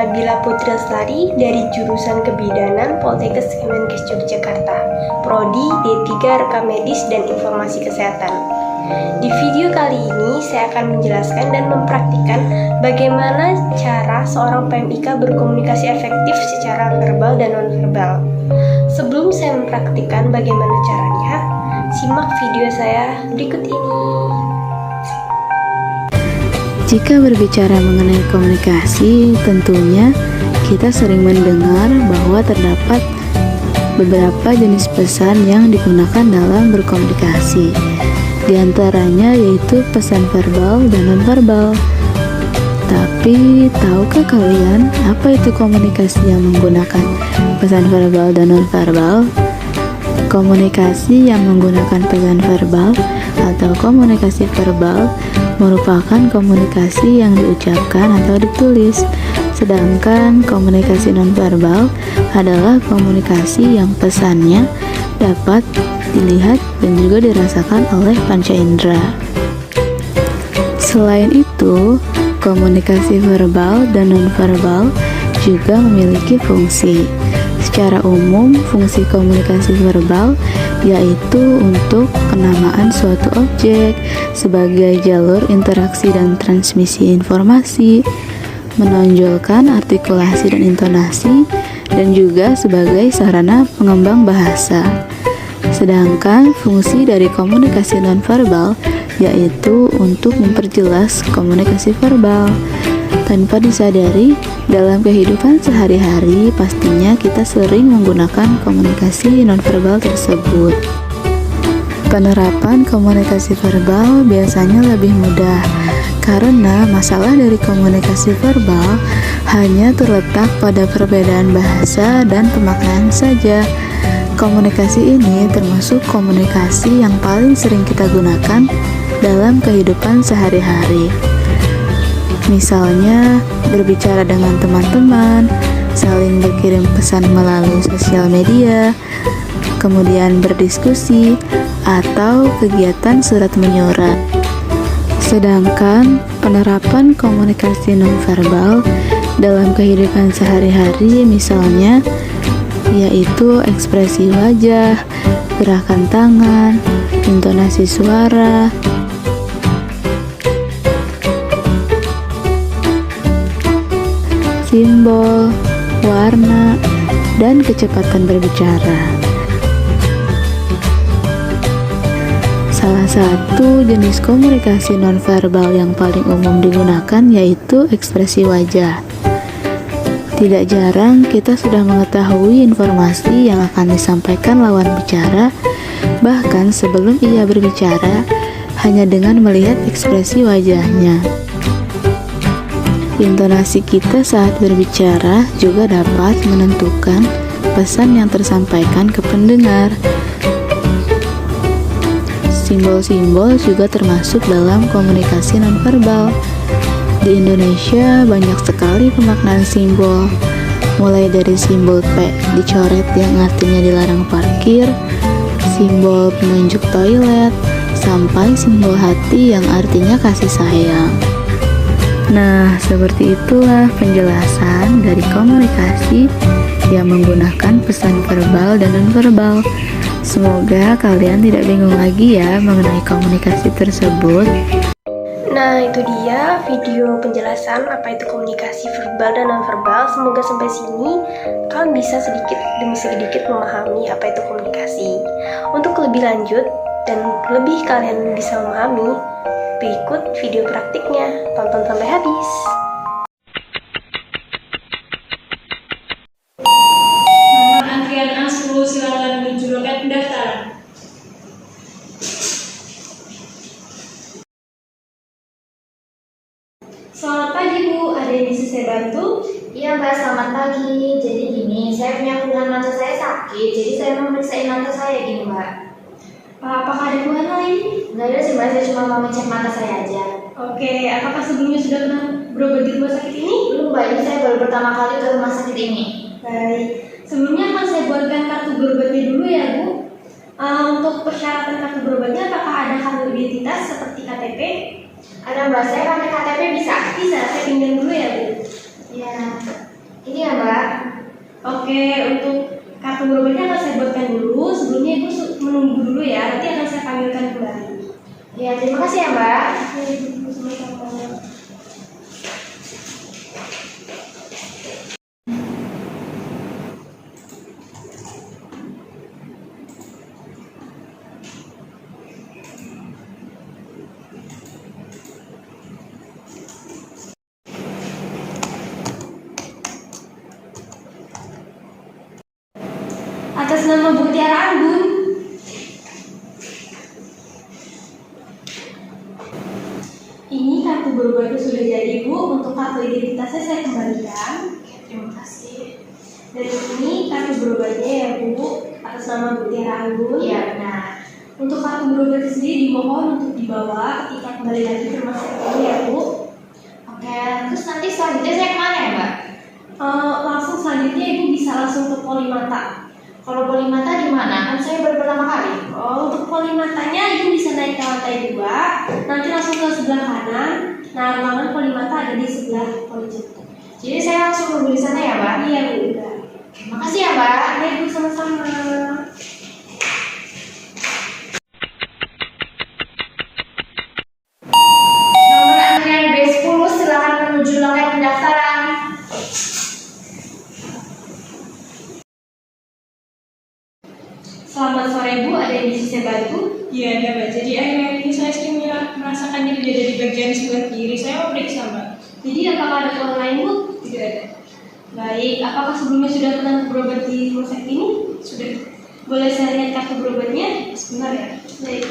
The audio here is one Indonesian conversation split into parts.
Nabila Putri Lestari dari jurusan Kebidanan Poltekkes Kemenkes Yogyakarta, Prodi D3 Rekam Medis dan Informasi Kesehatan. Di video kali ini saya akan menjelaskan dan mempraktikkan bagaimana cara seorang PMIK berkomunikasi efektif secara verbal dan nonverbal. Sebelum saya mempraktikkan bagaimana caranya, simak video saya berikut ini. Jika berbicara mengenai komunikasi, tentunya kita sering mendengar bahwa terdapat beberapa jenis pesan yang digunakan dalam berkomunikasi. Di antaranya yaitu pesan verbal dan nonverbal. Tapi, tahukah kalian apa itu komunikasi yang menggunakan pesan verbal dan nonverbal? Komunikasi yang menggunakan pesan verbal atau komunikasi verbal merupakan komunikasi yang diucapkan atau ditulis, sedangkan komunikasi nonverbal adalah komunikasi yang pesannya dapat dilihat dan juga dirasakan oleh panca indera. Selain itu, komunikasi verbal dan nonverbal juga memiliki fungsi. Secara umum, fungsi komunikasi verbal yaitu untuk penamaan suatu objek sebagai jalur interaksi dan transmisi informasi, menonjolkan artikulasi dan intonasi, dan juga sebagai sarana pengembang bahasa. Sedangkan fungsi dari komunikasi nonverbal yaitu untuk memperjelas komunikasi verbal. Tanpa disadari, dalam kehidupan sehari-hari pastinya kita sering menggunakan komunikasi nonverbal tersebut. Penerapan komunikasi verbal biasanya lebih mudah karena masalah dari komunikasi verbal hanya terletak pada perbedaan bahasa dan pemaknaan saja. Komunikasi ini termasuk komunikasi yang paling sering kita gunakan dalam kehidupan sehari-hari. Misalnya, berbicara dengan teman-teman, saling berkirim pesan melalui sosial media, kemudian berdiskusi, atau kegiatan surat menyurat. Sedangkan penerapan komunikasi nonverbal dalam kehidupan sehari-hari misalnya yaitu ekspresi wajah, gerakan tangan, intonasi suara, simbol, warna, dan kecepatan berbicara. Salah satu jenis komunikasi nonverbal yang paling umum digunakan yaitu ekspresi wajah. Tidak jarang kita sudah mengetahui informasi yang akan disampaikan lawan bicara, bahkan sebelum ia berbicara, hanya dengan melihat ekspresi wajahnya. Intonasi kita saat berbicara juga dapat menentukan pesan yang tersampaikan ke pendengar. Simbol-simbol juga termasuk dalam komunikasi nonverbal. Di Indonesia banyak sekali pemaknaan simbol, mulai dari simbol P dicoret yang artinya dilarang parkir, simbol penunjuk toilet, sampai simbol hati yang artinya kasih sayang. Nah, seperti itulah penjelasan dari komunikasi yang menggunakan pesan verbal dan nonverbal. Semoga kalian tidak bingung lagi ya mengenai komunikasi tersebut. Nah, itu dia video penjelasan apa itu komunikasi verbal dan nonverbal. Semoga sampai sini kalian bisa sedikit demi sedikit memahami apa itu komunikasi. Untuk lebih lanjut dan lebih kalian bisa memahami, berikut video praktiknya, tonton sampai habis. Nomor antrian A10 silakan menuju loket pendaftaran. Selamat pagi Bu, ada yang bisa saya bantu? Iya Mbak, selamat pagi. Jadi gini, saya punya keluhan mata saya sakit, jadi saya mau meriksain mata saya gini Mbak. Apakah ada keluhan lain? Nggak ada sih Mbak, saya cuma mau ngecek mata saya aja. Oke, apakah sebelumnya sudah pernah berobat di rumah sakit ini? Belum Mbak, ini saya baru pertama kali ke rumah sakit ini. Baik, sebelumnya akan saya buatkan kartu berobatnya dulu ya Bu. Untuk persyaratan kartu berobatnya, apakah ada kartu identitas seperti KTP? Ada Mbak, saya pakai KTP bisa? Bisa, saya pinjam dulu ya Bu. Iya. Iya Mbak. Oke, untuk kartu berobatnya akan saya buatkan dulu. Sebelumnya Ibu menunggu dulu ya, nanti akan saya panggilkan kembali. Ya terima kasih ya Mbak. Oke, Ibu sama-sama. Atas nama Bu Tiara Anggun. Ini kartu berobatnya sudah jadi Bu. Untuk kartu identitasnya saya kembalikan. Terima kasih. Dan ini kartu berobatnya ya Bu. Atas nama Bu Tiara Anggun. Iya benar. Untuk kartu berobatnya sendiri dimohon untuk dibawa ketika kembali lagi ke rumah sakit ini ya Bu. Oke, terus nanti selanjutnya saya kemana ya Mbak? Langsung selanjutnya Ibu bisa langsung ke Polimata. Kalau Polimata di mana? Kan saya baru pertama kali. Untuk Polimatanya Ibu bisa naik ke lantai 2, nanti langsung ke sebelah kanan. Nah, ruangan Polimata ada di sebelah Polijantung. Jadi saya langsung nunggu di sana ya Mbak? Iya Bu, udah. Terima kasih ya Mbak. Oke Bu, sama-sama. Nomor antrian B10 silakan menuju loket pendaftaran. Selamat sore Bu, ada yang bisa saya bantu? Iya ada Mbak, jadi akhir-akhir ini saya sering merasakan nyeri dada di bagian sebelah kiri. Saya mau periksa Mbak. Jadi apakah ada keluhan lain Bu? Tidak ada. Baik, apakah sebelumnya sudah pernah berobat di rumah sakit ini? Sudah. Boleh saya lihat kartu berobatnya? Sebentar ya. Baik,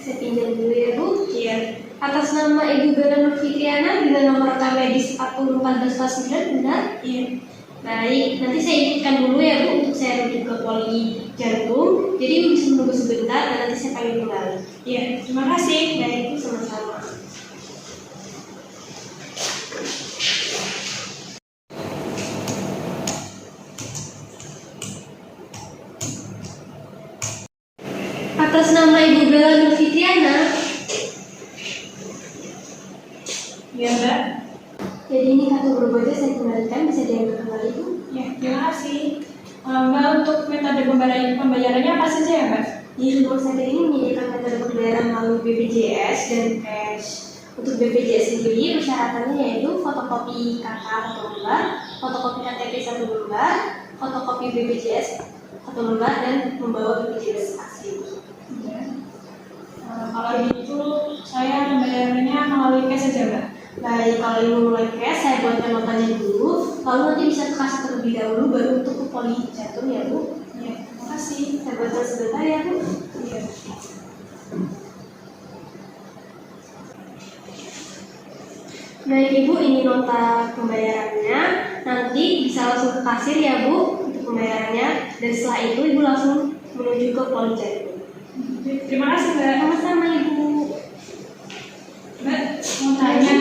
saya pinjam dulu ya Bu. Iya. Atas nama Ibu Bella Nur Fitriana dengan nomor rekam medis 401449, benar? Iya. Baik, nanti saya ikutkan dulu ya Bu untuk saya rujuk ke poli jantung. Jadi Ibu bisa menunggu sebentar dan nanti saya panggil kembali. Iya, terima kasih. Baik, itu sama-sama. Atas nama Ibu Bella Nur Fitriana, Iya Mbak. jadi ini kartu berobatnya saya kembalikan, bisa diambil kembali Bu. Ya, terima kasih. Mbak, untuk metode pembayarannya apa saja ya Mbak? Di rumah sakit ini menyediakan metode pembayaran melalui BPJS dan cash. Untuk BPJS sendiri persyaratannya yaitu fotokopi KK 1 lembar, fotokopi KTP 1 lembar, fotokopi BPJS 1 lembar, dan membawa BPJS asli. Iya. Kalau gitu saya pembayarannya melalui cash saja Mbak. Baik, kalau ingin mulai cash, saya buatkan notanya dulu, lalu nanti bisa ke kasir terlebih dahulu, baru untuk ke poli jantung ya Bu. Iya, terima kasih. Saya buatkan sebentar ya Bu. Iya. Baik Ibu, ini nota pembayarannya. Nanti bisa langsung ke kasir ya Bu untuk pembayarannya. Dan setelah itu Ibu langsung menuju ke poli jantung. Terima kasih Mbak. Sama-sama Ibu. Mbak, mau tanya,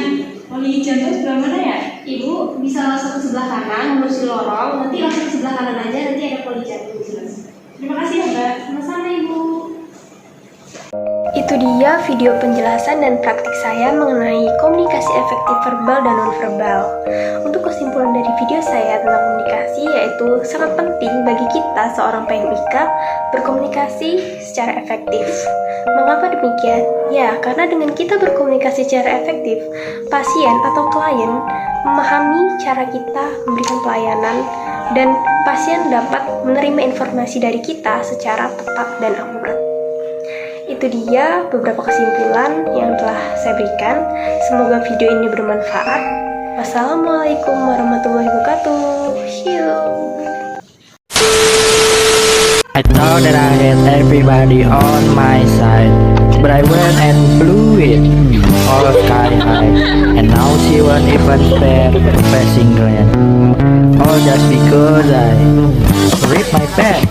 poli jantung sebelah mana ya? Ibu bisa langsung ke sebelah kanan menuju lorong. Nanti langsung ke sebelah kanan aja, nanti ada poli jantung di sebelah sana. Terima kasih ya Mbak. Sama-sama Ibu. Itu dia video penjelasan dan praktik saya mengenai komunikasi efektif verbal dan nonverbal. Untuk kesimpulan dari video saya tentang komunikasi, yaitu sangat penting bagi kita seorang PMIK berkomunikasi secara efektif. Mengapa demikian? Ya, karena dengan kita berkomunikasi secara efektif, pasien atau klien memahami cara kita memberikan pelayanan dan pasien dapat menerima informasi dari kita secara tepat dan akurat. Itu dia beberapa kesimpulan yang telah saya berikan. Semoga video ini bermanfaat. Wassalamualaikum warahmatullahi wabarakatuh. See you. I thought that I had everybody on my side, but I went and blew it all sky high, and now she won't even spare a passing glance, all just because I ripped my pants.